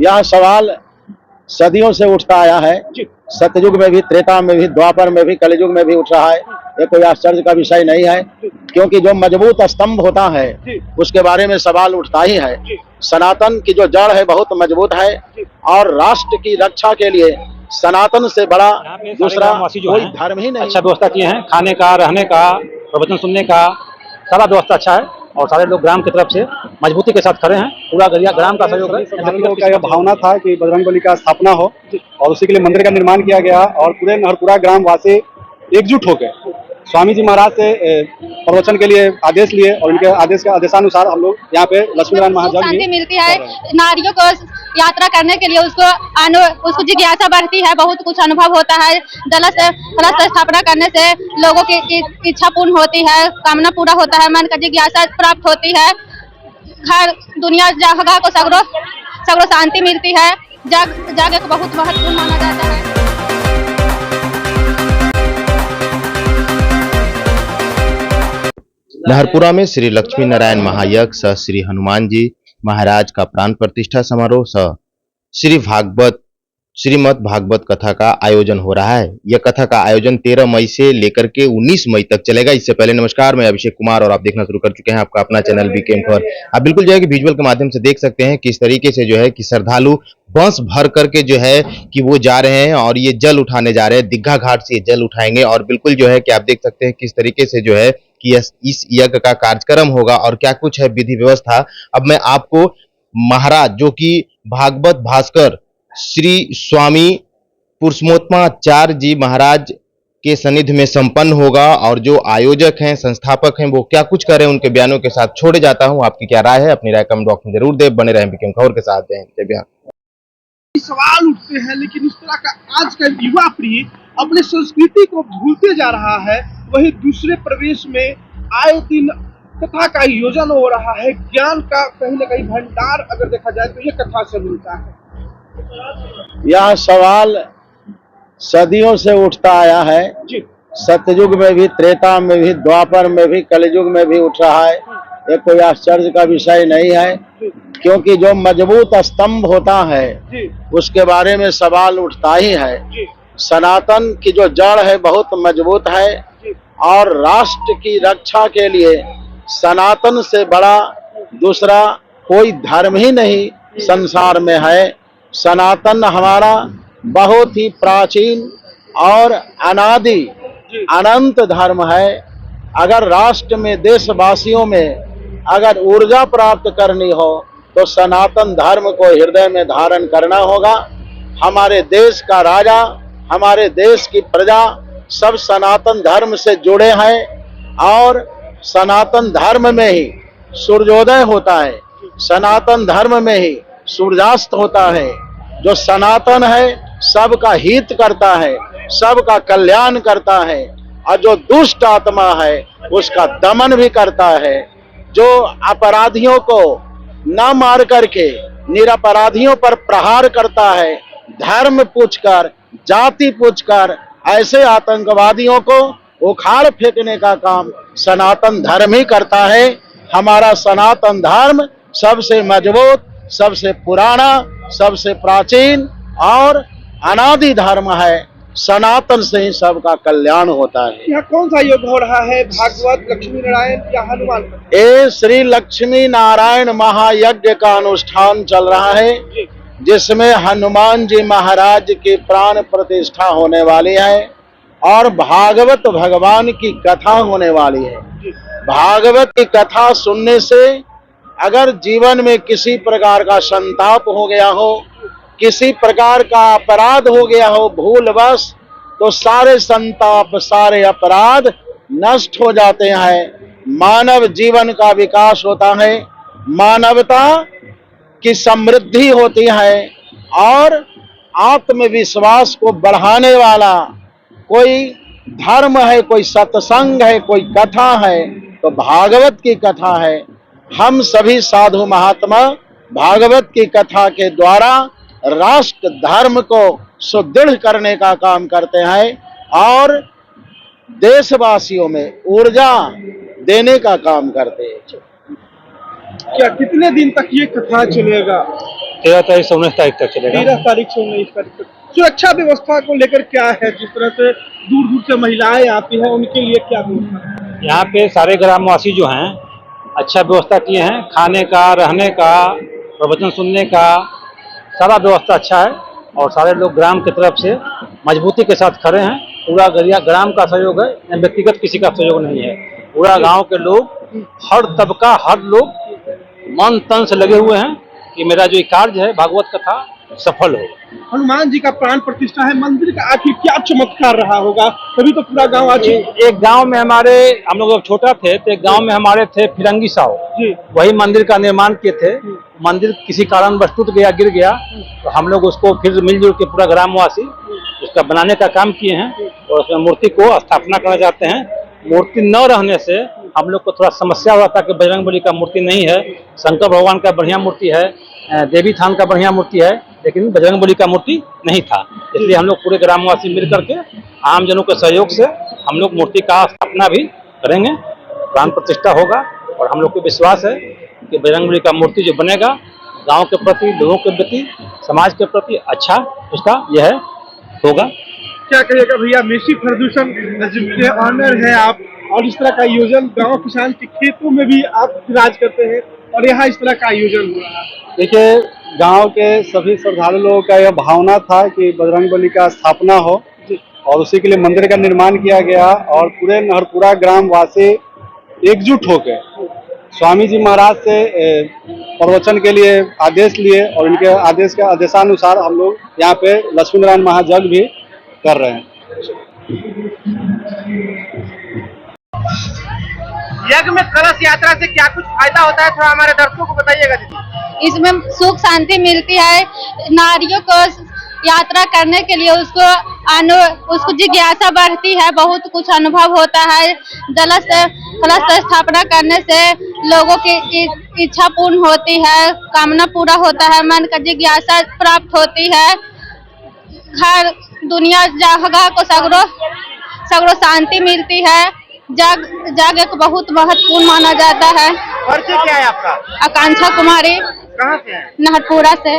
यह सवाल सदियों से उठता आया है। सतयुग में भी, त्रेता में भी, द्वापर में भी, कलयुग में भी उठ रहा है। ये कोई आश्चर्य का विषय नहीं है, क्योंकि जो मजबूत स्तंभ होता है उसके बारे में सवाल उठता ही है। सनातन की जो जड़ है बहुत मजबूत है, और राष्ट्र की रक्षा के लिए सनातन से बड़ा दूसरा कोई धर्म ही नहीं। अच्छा व्यवस्था किए हैं, खाने का, रहने का, प्रवचन सुनने का, सारा व्यवस्था अच्छा है और सारे लोग ग्राम की तरफ से मजबूती के साथ खड़े हैं। पूरा गरिया ग्राम का सहयोग है। लोगों का यह भावना था कि बजरंगबली का स्थापना हो और उसी के लिए मंदिर का निर्माण किया गया और पूरे नहरपुरा ग्राम वासी एकजुट होकर स्वामी जी महाराज से प्रवचन के लिए आदेश लिए और उनके आदेश के आदेशानुसार हम लोग यहाँ पे लक्ष्मी नारायण महायज्ञ शांति मिलती है। नारियों को यात्रा करने के लिए उसको जिज्ञासा बढ़ती है, बहुत कुछ अनुभव होता है। कलश स्थापना करने से लोगों की इच्छा पूर्ण होती है, कामना पूरा होता है, मन का जिज्ञासा प्राप्त होती है। हर दुनिया जगह को सगरो शांति मिलती है। जाग को बहुत महत्वपूर्ण माना जाता है। नहरपुरा में श्री लक्ष्मी नारायण महायज्ञ सह श्री हनुमान जी महाराज का प्राण प्रतिष्ठा समारोह सह श्रीमद् भागवत कथा का आयोजन हो रहा है। यह कथा का आयोजन 13 मई से लेकर के 19 मई तक चलेगा। इससे पहले नमस्कार, मैं अभिषेक कुमार और आप देखना शुरू कर चुके हैं आपका अपना चैनल बीकेएम खबर। आप बिल्कुल जो है कि विजुअल के माध्यम से देख सकते हैं किस तरीके से जो है कि श्रद्धालु बस भर करके जो है कि वो जा रहे हैं और ये जल उठाने जा रहे हैं। दीघा घाट से ये जल उठाएंगे और बिल्कुल जो है कि आप देख सकते हैं किस तरीके से जो है कि इस यज्ञ का कार्यक्रम होगा और क्या कुछ है विधि व्यवस्था। अब मैं आपको महाराज जो कि भागवत भास्कर श्री स्वामी पुरुषोत्तमाचार्य जी महाराज के सनिधि में संपन्न होगा और जो आयोजक हैं, संस्थापक हैं, वो क्या कुछ कर रहे हैं उनके बयानों के साथ छोड़े जाता हूं। आपकी क्या राय है, अपनी राय कमेंट बॉक्स में जरूर दें। बने रहें बीकेएम खबर के साथ। जय बिहार। सवाल उठते हैं, लेकिन इस तरह का आज का युवा पीढ़ी अपने संस्कृति को भूलते जा रहा है। वही दूसरे प्रदेश में आए दिन कथा का आयोजन हो रहा है। ज्ञान का कहीं न कहीं भंडार अगर देखा जाए तो ये कथा से मिलता है। यह सवाल सदियों से उठता आया है। सतयुग में भी, त्रेता में भी, द्वापर में भी, कलयुग में भी उठ रहा है। ये कोई आश्चर्य का विषय नहीं है, क्योंकि जो मजबूत स्तंभ होता है उसके बारे में सवाल उठता ही है। सनातन की जो जड़ है बहुत मजबूत है, और राष्ट्र की रक्षा के लिए सनातन से बड़ा दूसरा कोई धर्म ही नहीं संसार में है। सनातन हमारा बहुत ही प्राचीन और अनादि अनंत धर्म है। अगर राष्ट्र में, देशवासियों में अगर ऊर्जा प्राप्त करनी हो तो सनातन धर्म को हृदय में धारण करना होगा। हमारे देश का राजा, हमारे देश की प्रजा सब सनातन धर्म से जुड़े हैं, और सनातन धर्म में ही सूर्योदय होता है, सनातन धर्म में ही सूर्यास्त होता है। जो सनातन है सबका हित करता है, सबका कल्याण करता है, और जो दुष्ट आत्मा है उसका दमन भी करता है। जो अपराधियों को न मार करके निरपराधियों पर प्रहार करता है, धर्म पूछकर, जाति पूछकर, ऐसे आतंकवादियों को उखाड़ फेंकने का काम सनातन धर्म ही करता है। हमारा सनातन धर्म सबसे मजबूत, सबसे पुराना, सबसे प्राचीन और अनादि धर्म है। सनातन से ही सबका कल्याण होता है। यहाँ कौन सा योग हो रहा है, भागवत, लक्ष्मी नारायण या हनुमान? ये श्री लक्ष्मी नारायण महायज्ञ का अनुष्ठान चल रहा है, जिसमें हनुमान जी महाराज की प्राण प्रतिष्ठा होने वाली है और भागवत भगवान की कथा होने वाली है। भागवत की कथा सुनने से अगर जीवन में किसी प्रकार का संताप हो गया हो, किसी प्रकार का अपराध हो गया हो भूलवश, तो सारे संताप, सारे अपराध नष्ट हो जाते हैं। मानव जीवन का विकास होता है, मानवता की समृद्धि होती है, और आत्मविश्वास को बढ़ाने वाला कोई धर्म है, कोई सत्संग है, कोई कथा है, तो भागवत की कथा है। हम सभी साधु महात्मा भागवत की कथा के द्वारा राष्ट्र धर्म को सुदृढ़ करने का काम करते हैं और देशवासियों में ऊर्जा देने का काम करते हैं। क्या कितने दिन तक ये कथा चलेगा? 13 तारीख से 19 तारीख तक चलेगा। 13 तारीख से 19 तारीख तक। सुरक्षा व्यवस्था को लेकर क्या है, जिस तरह से दूर दूर से महिलाएं आती हैं उनके लिए क्या व्यवस्था है? यहाँ पे सारे ग्रामवासी जो हैं अच्छा व्यवस्था किए हैं, खाने का, रहने का, प्रवचन सुनने का, सारा व्यवस्था अच्छा है और सारे लोग ग्राम की तरफ से मजबूती के साथ खड़े हैं। पूरा ग्राम का सहयोग है, व्यक्तिगत किसी का सहयोग नहीं है। पूरा गांव के लोग, हर तबका, हर लोग मन तन से लगे हुए हैं कि मेरा जो कार्य है भागवत कथा सफल हो। हनुमान जी का प्राण प्रतिष्ठा है, मंदिर का आखिर क्या चमत्कार रहा होगा, तभी तो पूरा गांव आज एक गांव में हमारे, हम लोग जब छोटा थे तो एक गांव में हमारे थे फिरंगी साहू जी, वही मंदिर का निर्माण किए थे। मंदिर किसी कारणवश टूट गया, गिर गया, तो हम लोग उसको फिर मिलजुल के पूरा ग्रामवासी उसका बनाने का काम किए हैं और उसमें मूर्ति को स्थापना करना चाहते हैं। मूर्ति न रहने से हम लोग को थोड़ा समस्या हुआ था कि बजरंगबली का मूर्ति नहीं है, शंकर भगवान का बढ़िया मूर्ति है, देवी थान का बढ़िया मूर्ति है, लेकिन बजरंगबली का मूर्ति नहीं था। इसलिए हम लोग पूरे ग्रामवासी मिल करके आम जनों के सहयोग से हम लोग मूर्ति का स्थापना भी करेंगे, प्राण प्रतिष्ठा होगा और हम लोग को विश्वास है कि बजरंगबली का मूर्ति जो बनेगा गांव के प्रति, लोगों के प्रति, समाज के प्रति अच्छा उसका यह होगा। क्या कहिएगा भैया, मेसी प्रदूषण जिनके ऑनर है आप, और इस तरह का आयोजन गांव किसान के खेतों में भी आप विराज करते हैं और यहाँ इस तरह का आयोजन हो रहा है। देखिए, गांव के सभी श्रद्धालु लोगों का यह भावना था कि बजरंगबली का स्थापना हो और उसी के लिए मंदिर का निर्माण किया गया और पूरे नहरपुरा ग्रामवासी एकजुट होकर स्वामी जी महाराज से प्रवचन के लिए आदेश लिए और इनके आदेश के आदेशानुसार हम लोग यहाँ पे लक्ष्मी नारायण महायज्ञ भी कर रहे हैं। यज्ञ में कलश यात्रा से क्या कुछ फायदा होता है, थोड़ा हमारे दर्शकों को बताइएगा दीदी। इसमें सुख शांति मिलती है, नारियों को यात्रा करने के लिए उसको जिज्ञासा बढ़ती है, बहुत कुछ अनुभव होता है। कलश स्थापना करने से लोगों की इच्छा पूर्ण होती है, कामना पूरा होता है, मन का जिज्ञासा प्राप्त होती है, घर दुनिया जगह को सगरो शांति मिलती है। जाग एक बहुत महत्वपूर्ण माना जाता है। परिचय क्या है आपका? आकांक्षा कुमारी, कहाँ से है? नहरपुरा से।